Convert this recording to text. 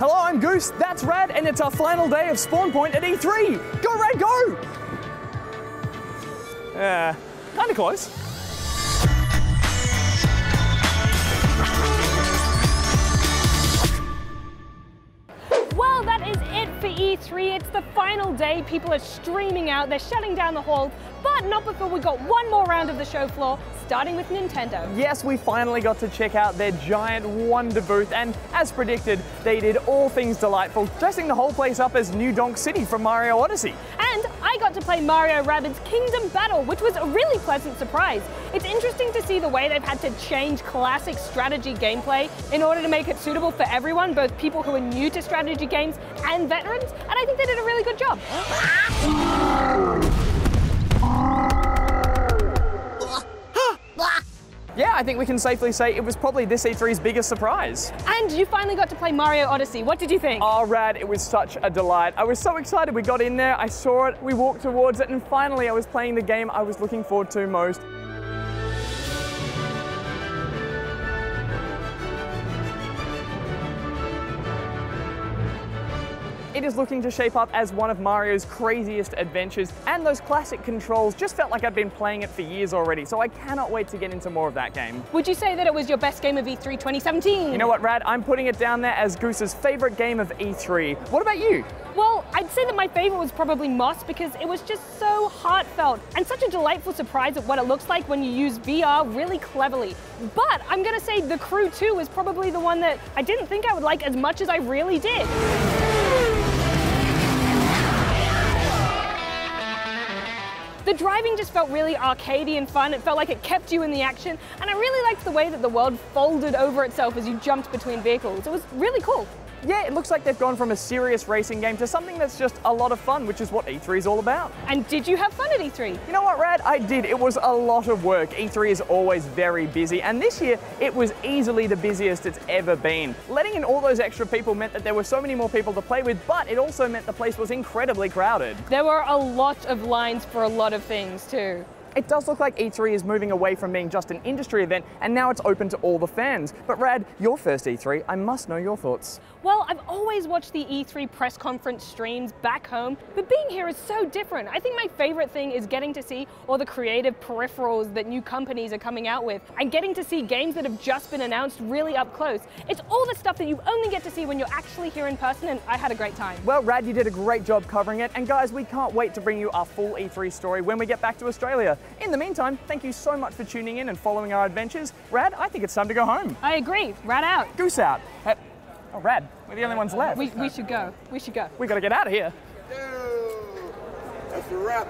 Hello, I'm Goose, that's Rad, and it's our final day of Spawn Point at E3. Go Rad, go! Kinda close. Well, that is it for E3. It's the final day. People are streaming out. They're shutting down the halls, but not before we got one more round of the show floor, starting with Nintendo. Yes, we finally got to check out their giant Wonder booth, and as predicted, they did all things delightful, dressing the whole place up as New Donk City from Mario Odyssey. And I got to play Mario Rabbids Kingdom Battle, which was a really pleasant surprise. It's interesting to see the way they've had to change classic strategy gameplay in order to make it suitable for everyone, both people who are new to strategy games and veterans, and I think they did a really good job. Yeah, I think we can safely say it was probably this E3's biggest surprise. And you finally got to play Mario Odyssey. What did you think? Oh, Rad, it was such a delight. I was so excited. We got in there, I saw it, we walked towards it, and finally I was playing the game I was looking forward to most. It is looking to shape up as one of Mario's craziest adventures, and those classic controls just felt like I'd been playing it for years already, so I cannot wait to get into more of that game. Would you say that it was your best game of E3 2017? You know what, Rad? I'm putting it down there as Goose's favorite game of E3. What about you? Well, I'd say that my favorite was probably Moss because it was just so heartfelt and such a delightful surprise at what it looks like when you use VR really cleverly. But I'm gonna say The Crew 2 was probably the one that I didn't think I would like as much as I really did. The driving just felt really arcadey and fun. It felt like it kept you in the action, and I really liked the way that the world folded over itself as you jumped between vehicles. It was really cool. Yeah, it looks like they've gone from a serious racing game to something that's just a lot of fun, which is what E3 is all about. And did you have fun at E3? You know what, Rad? I did. It was a lot of work. E3 is always very busy, and this year it was easily the busiest it's ever been. Letting in all those extra people meant that there were so many more people to play with, but it also meant the place was incredibly crowded. There were a lot of lines for a lot of things too. It does look like E3 is moving away from being just an industry event, and now it's open to all the fans. But Rad, your first E3, I must know your thoughts. Well, I've always watched the E3 press conference streams back home, but being here is so different. I think my favorite thing is getting to see all the creative peripherals that new companies are coming out with, and getting to see games that have just been announced really up close. It's all the stuff that you only get to see when you're actually here in person, and I had a great time. Well, Rad, you did a great job covering it, and guys, we can't wait to bring you our full E3 story when we get back to Australia. In the meantime, thank you so much for tuning in and following our adventures. Rad, I think it's time to go home. I agree. Rad out. Goose out. Oh, Rad, we're the only ones left. We should go. We should go. We gotta get out of here. That's a wrap.